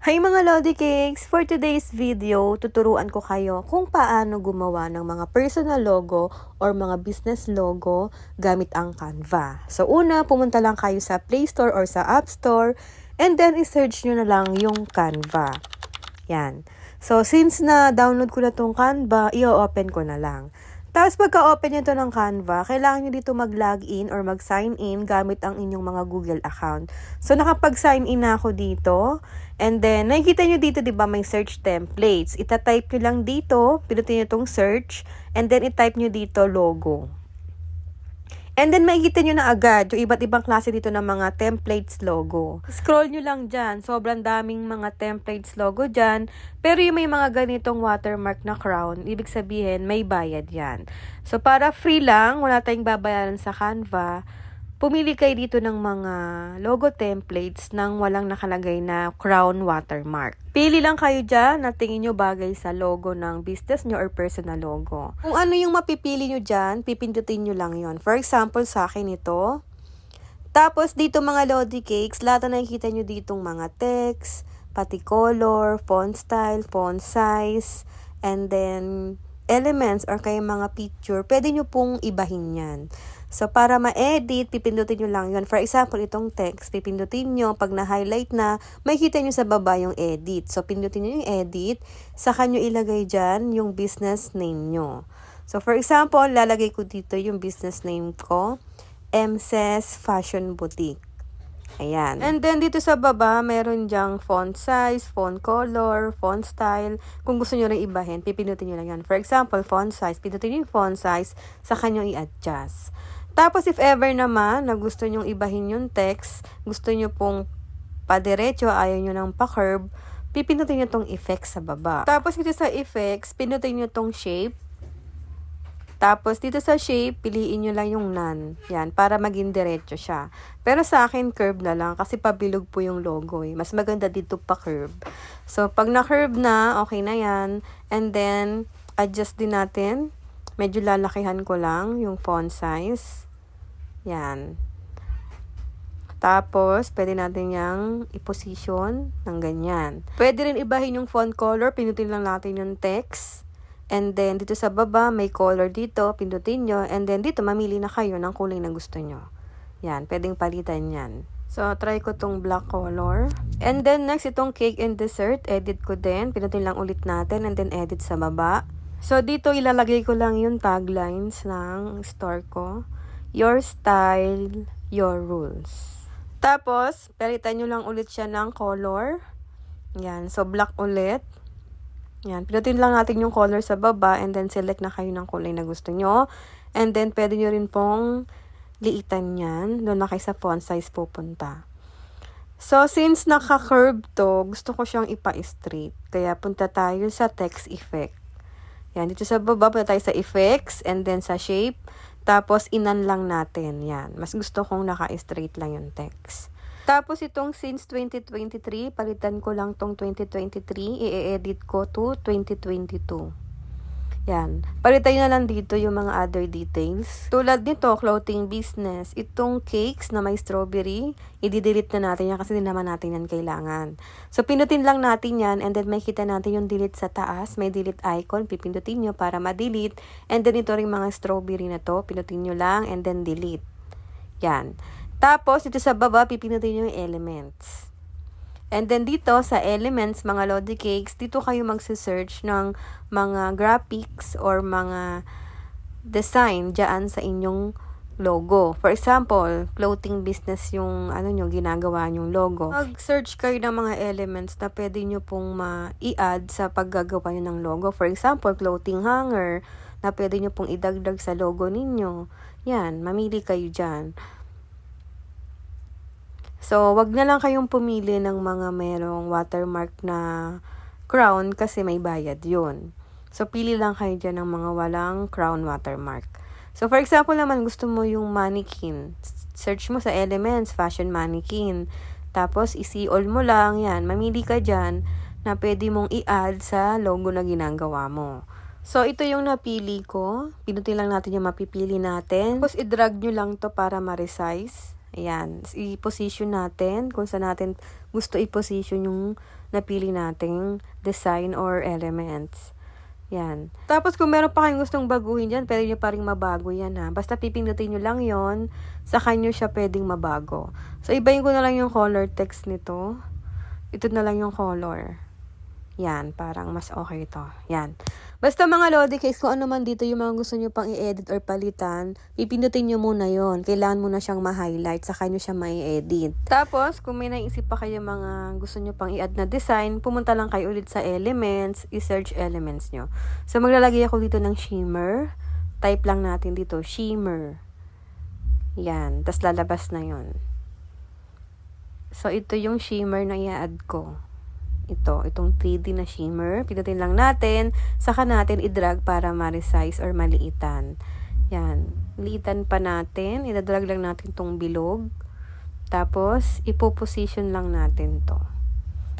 Hi mga Lodi Cakes! For today's video, tuturuan ko kayo kung paano gumawa ng mga personal logo or mga business logo gamit ang Canva. So una, pumunta lang kayo sa Play Store or sa App Store and then i-search nyo na lang yung Canva. Yan. So since na-download ko na tong Canva, i-open ko na lang. Tapos pagka-open nyo to ng Canva, kailangan nyo dito mag-login or mag-sign in gamit ang inyong mga Google account. So nakapag-sign in na ako dito. And then, nakikita nyo dito, di ba, may search templates. Ita-type nyo lang dito, pinutin nyo itong search, and then i-type nyo dito logo. And then, makikita nyo na agad yung iba't ibang klase dito ng mga templates logo. Scroll nyo lang dyan. Sobrang daming mga templates logo dyan. Pero yung may mga ganitong watermark na crown, ibig sabihin, may bayad yan. So, para free lang, wala tayong babayaran sa Canva, pumili kayo dito ng mga logo templates nang walang nakalagay na crown watermark. Pili lang kayo dyan na tingin nyo bagay sa logo ng business nyo or personal logo. Kung ano yung mapipili nyo dyan, pipindutin nyo lang yon. For example, sa akin ito. Tapos dito mga Lodi Cakes, lahat na nakikita nyo ditong mga text, pati color, font style, font size, and then elements or kaya mga picture, pwede nyo pong ibahin yan. So, para ma-edit, pipindutin nyo lang yun. For example, itong text, pipindutin nyo. Pag na-highlight na, makikita nyo sa baba yung edit. So, pindutin nyo yung edit. Saka nyo ilagay dyan yung business name nyo. So, for example, lalagay ko dito yung business name ko. MSES Fashion Boutique. Ayan. And then, dito sa baba, meron dyang font size, font color, font style. Kung gusto nyo rin ibahin, pipindutin nyo lang yan. For example, font size. Pindutin nyo yung font size, saka nyo i-adjust. Tapos, if ever naman na gusto nyong ibahin yung text, gusto nyo pong padiretso, ayaw nyo ng pa-curve, pipindutin nyo tong effects sa baba. Tapos, dito sa effects, pindutin nyo tong shape. Tapos, dito sa shape, piliin nyo lang yung none. Yan, para maging diretso siya. Pero sa akin, curve na lang kasi pabilog po yung logo eh. Mas maganda dito pa-curve. So, pag na-curve na, okay na yan. And then, adjust din natin. Medyo lalakihan ko lang yung font size. Yan. Tapos, pwede natin yung i-position ng ganyan. Pwede rin ibahin yung font color. Pindutin lang natin yung text. And then, dito sa baba, may color dito. Pindutin nyo. And then, dito, mamili na kayo ng kulay na gusto nyo. Yan. Pwedeng palitan yan. So, try ko tong black color. And then, next, itong cake and dessert. Edit ko din. Pindutin lang ulit natin. And then, edit sa baba. So, dito, ilalagay ko lang yung taglines ng store ko. Your style, your rules. Tapos, palitan nyo lang ulit siya ng color. Yan. So, black ulit. Yan. Pinutin lang natin yung color sa baba and then select na kayo ng kulay na gusto nyo. And then, pwede nyo rin pong liitan yan. Doon na kayo sa font size pupunta. So, since naka-curve to, gusto ko siyang ipa-straight. Kaya, punta tayo sa text effect. Yan. Dito sa baba, punta tayo sa effects and then sa shape. Tapos, inan lang natin. Yan. Mas gusto kong naka-straight lang yung text. Tapos, itong since 2023, palitan ko lang tong 2023. I-edit ko to 2022. Yan. Palitan na lang dito yung mga other details. Tulad nito, clothing business. Itong cakes na may strawberry, i-delete na natin yan kasi di naman natin yan kailangan. So, pindutin lang natin yan and then makikita natin yung delete sa taas. May delete icon. Pipindutin nyo para ma-delete. And then ito ring mga strawberry na to. Pindutin nyo lang and then delete. Yan. Tapos, dito sa baba, pipindutin nyo yung elements. And then dito sa elements, mga Lodi Cakes, dito kayo magse-search ng mga graphics or mga design dyan sa inyong logo. For example, clothing business yung nyo, ginagawa nyong logo. Mag-search kayo ng mga elements na pwede nyo pong ma-i-add sa paggagawa nyo ng logo. For example, clothing hanger na pwede nyo pong idagdag sa logo ninyo. Yan, mamili kayo dyan. So, wag na lang kayong pumili ng mga merong watermark na crown kasi may bayad yun. So, pili lang kayo dyan ng mga walang crown watermark. So, for example naman, gusto mo yung mannequin. Search mo sa elements, fashion mannequin. Tapos, isi all mo lang, yan. Mamili ka dyan na pwede mong i-add sa logo na ginagawa mo. So, ito yung napili ko. Pinutin lang natin yung mapipili natin. Tapos, i-drag nyo lang to para ma-resize. Ayan, i-position natin kung gusto i-position yung napili nating design or elements. Yan. Tapos kung meron pa kayong gustong baguhin dyan, pwede nyo pa rin mabago yan ha. Basta pipindutin nyo lang yon, saka nyo siya pwedeng mabago. So ibahin ko na lang yung color text nito. Ito na lang yung color. Yan, parang mas okay to. Yan. Basta mga Lodi Cakes, kung ano man dito yung mga gusto nyo pang i-edit or palitan, pipindutin nyo muna yon. Kailangan mo na siyang ma-highlight, saka nyo siya ma-edit. Tapos, kung may naisip pa kayo mga gusto nyo pang i-add na design, pumunta lang kayo ulit sa elements, i-search elements nyo. So, maglalagay ako dito ng shimmer. Type lang natin dito, shimmer. Yan, tas lalabas na yon. So, ito yung shimmer na i-add ko. Itong 3D na shimmer. Pindutin lang natin, saka natin i-drag para ma-resize or maliitan. Yan. Liitan pa natin. I-drag lang natin tong bilog. Tapos, ipo-position lang natin to.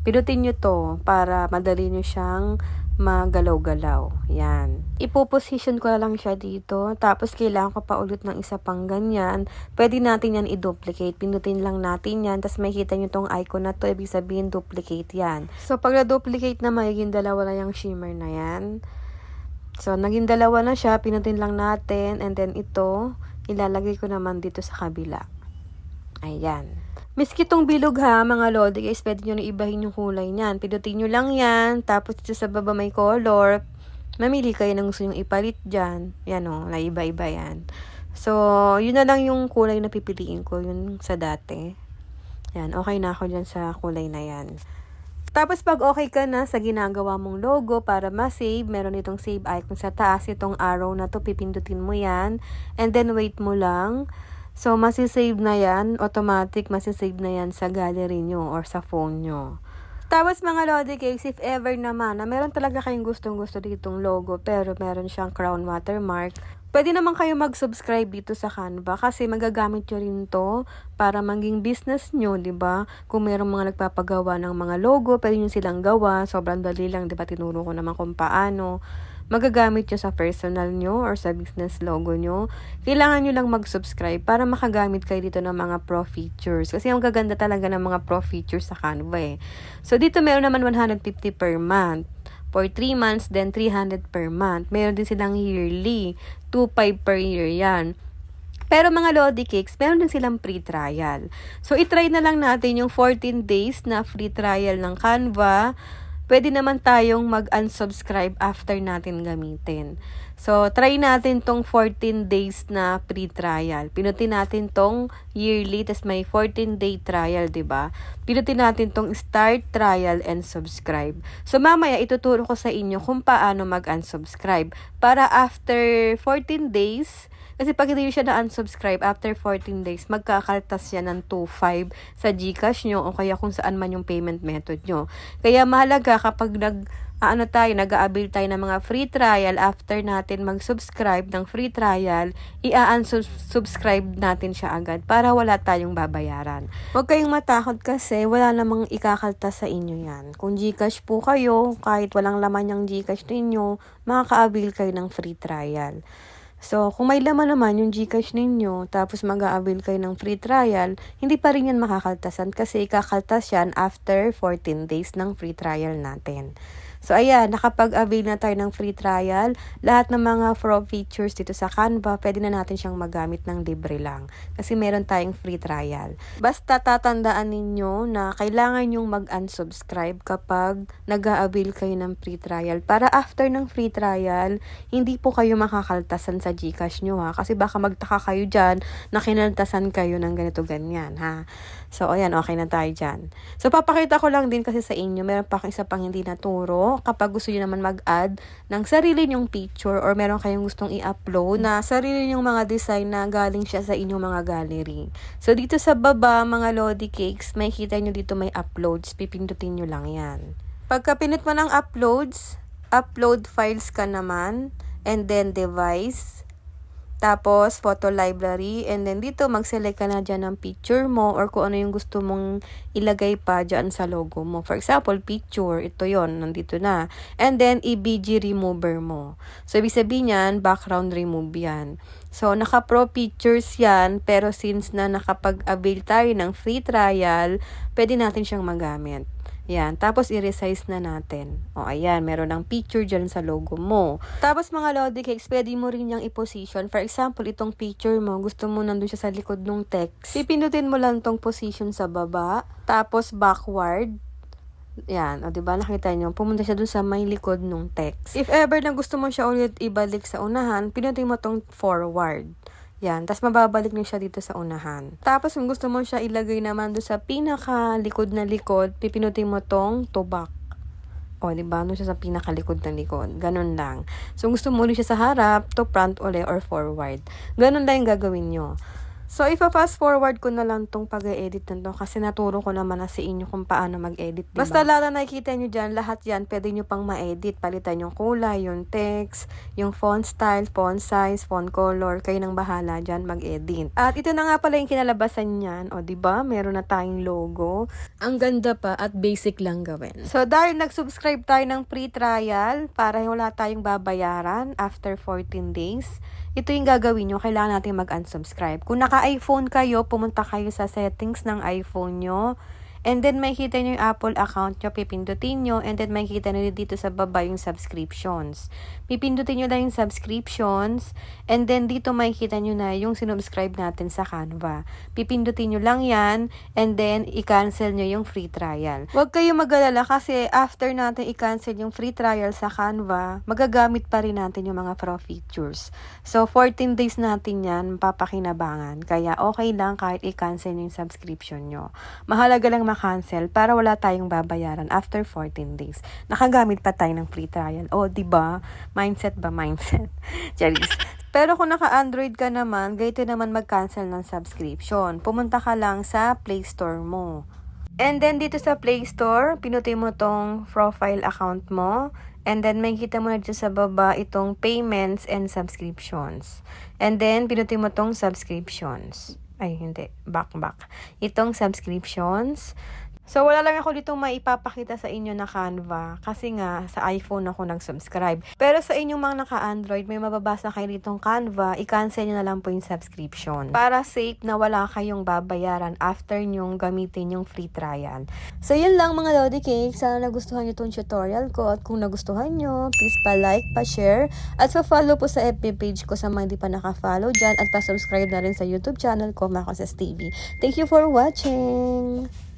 Pindutin nyo to para madali nyo siyang magalaw-galaw. Yan. Ipo-position ko lang siya dito. Tapos, kailangan ko pa ulit ng isa pang ganyan. Pwede natin yan i-duplicate. Pindutin lang natin yan. Tapos, makikita nyo tong icon na to. Ibig sabihin, duplicate yan. So, pag na-duplicate na, magiging dalawa na yung shimmer na yan. So, naging dalawa na siya. Pindutin lang natin. And then, ito, ilalagay ko naman dito sa kabila. Ayan. Miski itong bilog ha, mga Lodi guys, pwede nyo na ibahin yung kulay niyan. Pindutin nyo lang yan, tapos dito sa baba may color. Mamili kayo ng gusto nyo ipalit dyan. Yan o, naiba-iba yan. So, yun na lang yung kulay na pipiliin ko, yun sa dati. Yan, okay na ako dyan sa kulay na yan. Tapos pag okay ka na sa ginagawa mong logo para ma-save, meron itong save icon sa taas, itong arrow na to, pipindutin mo yan. And then wait mo lang. So, masisave na yan, automatic masisave na yan sa gallery nyo or sa phone nyo. Tapos mga Lodi Cakes, if ever naman na meron talaga kayong gustong-gusto ditong logo pero meron siyang crown watermark, pwede naman kayo mag-subscribe dito sa Canva kasi magagamit nyo rin to para maging business nyo, di ba? Kung merong mga nagpapagawa ng mga logo, pwede nyo silang gawa. Sobrang dali lang, di ba? Tinuro ko naman kung paano. Magagamit nyo sa personal nyo or sa business logo nyo. Kailangan nyo lang mag-subscribe para makagamit kayo dito ng mga pro features. Kasi ang gaganda talaga ng mga pro features sa Canva eh. So, dito meron naman 150 per month. For 3 months, then 300 per month. Meron din silang yearly. 2.5 per year yan. Pero mga Lodi Cakes, meron din silang free trial. So, itry na lang natin yung 14 days na free trial ng Canva. Pwede naman tayong mag-unsubscribe after natin gamitin. So, try natin tong 14 days na free trial. Pinutin natin tong yearly, tas may 14-day trial, diba? Pinutin natin tong start, trial, and subscribe. So, mamaya ituturo ko sa inyo kung paano mag-unsubscribe. Para after 14 days, kasi pag hindi siya na-unsubscribe, after 14 days, magkakaltas siya ng 2.5 sa GCash nyo o kaya kung saan man yung payment method nyo. Kaya mahalaga kapag nag-a-avail tayo ng mga free trial, after natin mag-subscribe ng free trial, i-unsubscribe natin siya agad para wala tayong babayaran. Huwag kayong matakot kasi wala namang ikakaltas sa inyo yan. Kung GCash po kayo, kahit walang laman yung GCash ninyo, makaka-avail kayo ng free trial. So, kung may laman naman yung GCash ninyo, tapos mag-a-avail kayo ng free trial, hindi pa rin yan makakaltasan kasi ikakaltas yan after 14 days ng free trial natin. So, ayan, nakapag-avail na tayo ng free trial. Lahat ng mga pro features dito sa Canva, pwede na natin siyang magamit ng libre lang. Kasi meron tayong free trial. Basta tatandaan ninyo na kailangan yung mag-unsubscribe kapag nag-a-avail kayo ng free trial. Para after ng free trial, hindi po kayo makakaltasan sa GCash nyo ha. Kasi baka magtaka kayo dyan na kinaltasan kayo ng ganito ganyan ha. So, ayan, okay na tayo dyan. So, papakita ko lang din kasi sa inyo, meron pa akong isa pang hindi naturo. Kapag gusto nyo naman mag-add ng sarili nyong picture or meron kayong gustong i-upload na sarili nyong mga design na galing siya sa inyong mga gallery. So, dito sa baba, mga Lodi Cakes, makikita nyo dito may uploads. Pipindutin nyo lang yan. Pagka pinit mo ng uploads, upload files ka naman, and then device. Tapos, photo library. And then, dito, mag-select ka na dyan ng picture mo or kung ano yung gusto mong ilagay pa dyan sa logo mo. For example, picture. Ito yon nandito na. And then, i-BG remover mo. So, ibig sabihin yan, background remove yan. So, naka-pro pictures yan. Pero since na nakapag-avail tayo ng free trial, pwede natin siyang magamit. Yan. Tapos, i-resize na natin. O, ayan. Meron ng picture dyan sa logo mo. Tapos, mga Lodi Cakes, pwede mo rin niyang i-position. For example, itong picture mo, gusto mo nandun siya sa likod ng text. Pipindutin mo lang tong position sa baba. Tapos, backward. Yan. O, diba? Nakita niyo. Pumunta siya dun sa may likod ng text. If ever na gusto mo siya ulit ibalik sa unahan, pindutin mo tong forward. Yan. Tapos, mababalik na siya dito sa unahan. Tapos, kung gusto mo siya ilagay naman doon sa pinaka-likod na likod, pipinutin mo tong to back. O, diba? Doon siya sa pinaka-likod na likod. Ganun lang. So, gusto mo ulit siya sa harap, to front ulit or forward. Ganun lang yung gagawin nyo. So, ipa-fast forward ko na lang tong pag-edit na to kasi naturo ko naman na sa inyo kung paano mag-edit, diba? Basta lahat na nakikita nyo dyan, lahat yan, pwede nyo pang ma-edit. Palitan yung kulay, yung text, yung font style, font size, font color. Kayo nang bahala dyan mag-edit. At ito na nga pala yung kinalabasan niyan. O, diba? Meron na tayong logo. Ang ganda pa at basic lang gawin. So, dahil nag-subscribe tayo ng free trial para wala tayong babayaran after 14 days, ito yung gagawin nyo, kailangan natin mag-unsubscribe. Kung naka-iPhone kayo, pumunta kayo sa settings ng iPhone nyo. And then, makikita nyo yung Apple account nyo, pipindutin nyo. And then, makikita nyo dito sa baba yung subscriptions. Pipindutin nyo lang yung subscriptions. And then, dito makikita nyo na yung sinubscribe natin sa Canva. Pipindutin nyo lang yan. And then, i-cancel nyo yung free trial. Huwag kayo mag-alala kasi after natin i-cancel yung free trial sa Canva, magagamit pa rin natin yung mga pro features. So, 14 days natin yan, mapapakinabangan. Kaya, okay lang kahit i-cancel nyo yung subscription nyo. Mahalaga lang cancel para wala tayong babayaran after 14 days. Nakagamit pa tayo ng free trial. O, diba? Mindset ba? Mindset. Charis. Pero kung naka-Android ka naman, ganito naman mag-cancel ng subscription. Pumunta ka lang sa Play Store mo. And then, dito sa Play Store, pinutin mo tong profile account mo. And then, makikita mo na dito sa baba itong payments and subscriptions. And then, pinutin mo tong subscriptions. Ay, hindi. Back. Itong subscriptions. So, wala lang ako ditong maipapakita sa inyo na Canva. Kasi nga, sa iPhone ako nag-subscribe. Pero sa inyong mga naka-Android, may mababasa kayo ditong Canva, i-cancel nyo na lang po yung subscription. Para safe na wala kayong babayaran after nyong gamitin yung free trial. So, yun lang mga Lodi Cakes. Sana nagustuhan nyo itong tutorial ko. At kung nagustuhan nyo, please pa-like, pa-share. At pa-follow po sa FB page ko sa mga hindi pa naka-follow dyan. At pa-subscribe na rin sa YouTube channel ko, Marcoses TV. Thank you for watching!